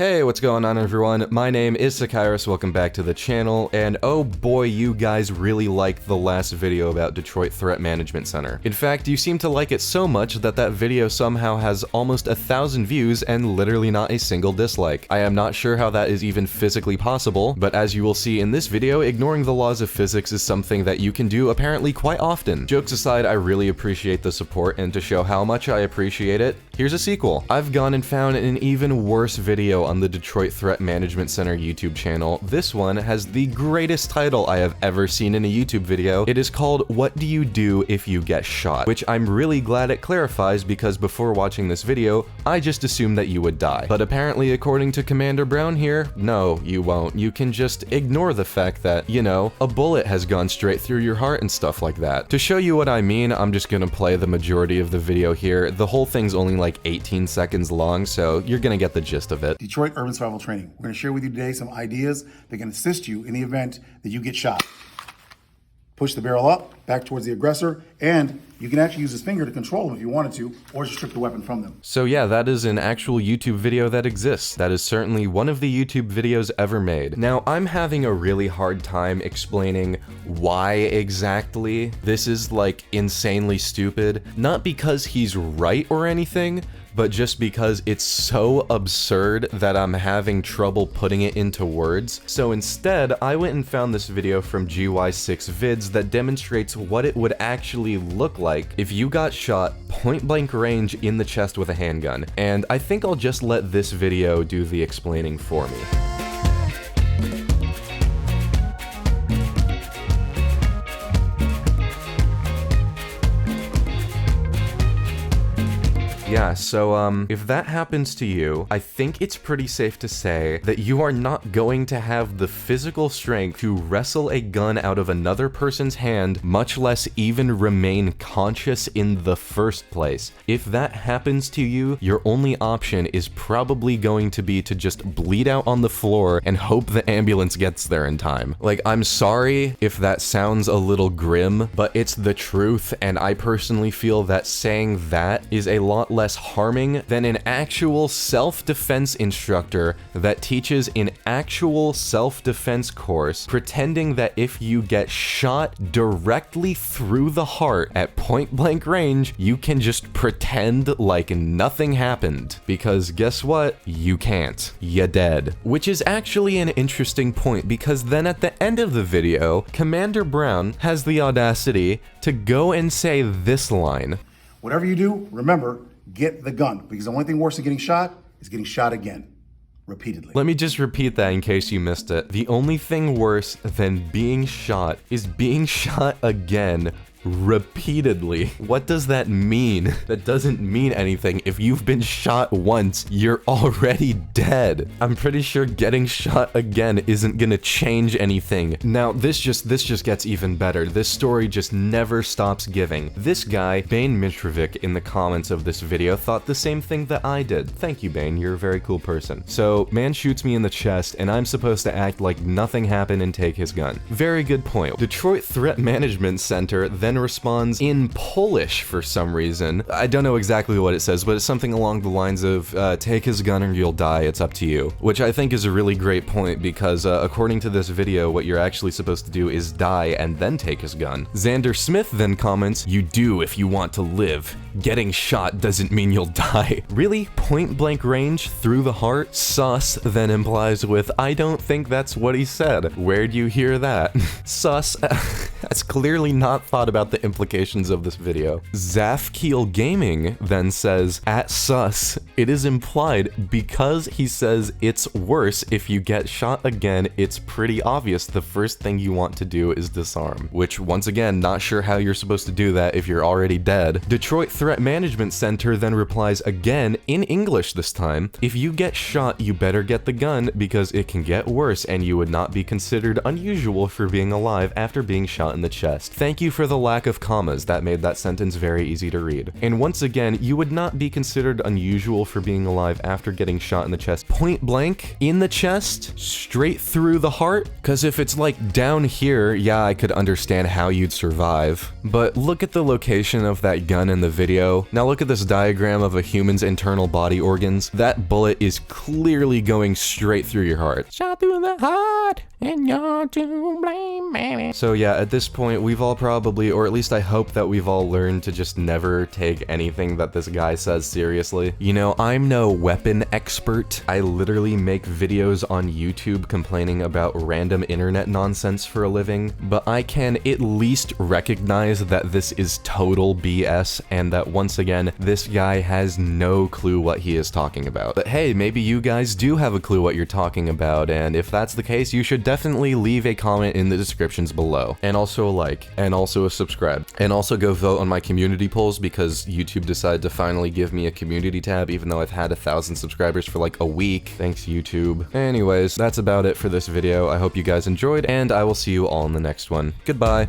Hey, what's going on everyone? My name is Sacyrus, welcome back to the channel, and oh boy, you guys really liked the last video about Detroit Threat Management Center. In fact, you seem to like it so much that that video somehow has almost 1,000 views and literally not a single dislike. I am not sure how that is even physically possible, but as you will see in this video, ignoring the laws of physics is something that you can do apparently quite often. Jokes aside, I really appreciate the support, and to show how much I appreciate it, here's a sequel. I've gone and found an even worse video on the Detroit Threat Management Center YouTube channel. This one has the greatest title I have ever seen in a YouTube video. It is called What Do You Do If You Get Shot? Which I'm really glad it clarifies because before watching this video, I just assumed that you would die. But apparently, according to Commander Brown here, no, you won't. You can just ignore the fact that, you know, a bullet has gone straight through your heart and stuff like that. To show you what I mean, I'm just gonna play the majority of the video here. The whole thing's only like 18 seconds long, so you're gonna get the gist of it. Detroit Urban Survival Training. We're going to share with you today some ideas that can assist you in the event that you get shot. Push the barrel up, back towards the aggressor, and you can actually use his finger to control them if you wanted to, or just strip the weapon from them. So yeah, that is an actual YouTube video that exists. That is certainly one of the YouTube videos ever made. Now, I'm having a really hard time explaining why exactly this is like insanely stupid. Not because he's right or anything, but just because it's so absurd that I'm having trouble putting it into words. So instead, I went and found this video from GY6Vids that demonstrates what it would actually look like if you got shot point blank range in the chest with a handgun. And I think I'll just let this video do the explaining for me. Yeah, so if that happens to you, I think it's pretty safe to say that you are not going to have the physical strength to wrestle a gun out of another person's hand, much less even remain conscious in the first place. If that happens to you, your only option is probably going to be to just bleed out on the floor and hope the ambulance gets there in time. Like, I'm sorry if that sounds a little grim, but it's the truth, and I personally feel that saying that is a lot less harming than an actual self-defense instructor that teaches an actual self-defense course pretending that if you get shot directly through the heart at point-blank range, you can just pretend like nothing happened. Because guess what? You can't. You're dead. Which is actually an interesting point, because then at the end of the video, Commander Brown has the audacity to go and say this line. Whatever you do, remember, get the gun, because the only thing worse than getting shot is getting shot again, repeatedly. Let me just repeat that in case you missed it. The only thing worse than being shot is being shot again repeatedly. What does that mean? That doesn't mean anything. If you've been shot once, you're already dead. I'm pretty sure getting shot again isn't gonna change anything. Now, this just gets even better. This story just never stops giving. This guy, Bane Mitrovic, in the comments of this video, thought the same thing that I did. Thank you, Bane. You're a very cool person. So, man shoots me in the chest, and I'm supposed to act like nothing happened and take his gun. Very good point. Detroit Threat Management Center then responds in Polish for some reason. I don't know exactly what it says, but it's something along the lines of, take his gun or you'll die, it's up to you. Which I think is a really great point, because according to this video, what you're actually supposed to do is die and then take his gun. Xander Smith then comments, you do if you want to live. Getting shot doesn't mean you'll die. Really? Point blank range through the heart? Sus then implies with, I don't think that's what he said. Where'd you hear that? Sus has clearly not thought about the implications of this video. Zafkeel Gaming then says, at sus, it is implied because he says it's worse if you get shot again, it's pretty obvious the first thing you want to do is disarm. Which, once again, not sure how you're supposed to do that if you're already dead. Detroit Threat Management Center then replies again, in English this time, if you get shot, you better get the gun because it can get worse and you would not be considered unusual for being alive after being shot shot in the chest. Thank you for the lack of commas, that made that sentence very easy to read. And once again, you would not be considered unusual for being alive after getting shot in the chest. Point blank, in the chest, straight through the heart? Because if it's like down here, yeah, I could understand how you'd survive. But look at the location of that gun in the video. Now look at this diagram of a human's internal body organs. That bullet is clearly going straight through your heart. Shot through the heart, and you're to blame, baby. So yeah, at this point, we've all probably, or at least I hope that we've all learned to just never take anything that this guy says seriously. You know, I'm no weapon expert. I literally make videos on YouTube complaining about random internet nonsense for a living, but I can at least recognize that this is total BS and that once again, this guy has no clue what he is talking about. But hey, maybe you guys do have a clue what you're talking about, and if that's the case, you should definitely leave a comment in the descriptions below. And also a like, and also a subscribe. And also go vote on my community polls because YouTube decided to finally give me a community tab even though I've had 1,000 subscribers for like a week. Thanks, YouTube. Anyways, that's about it for this video. I hope you guys enjoyed, and I will see you all in the next one. Goodbye.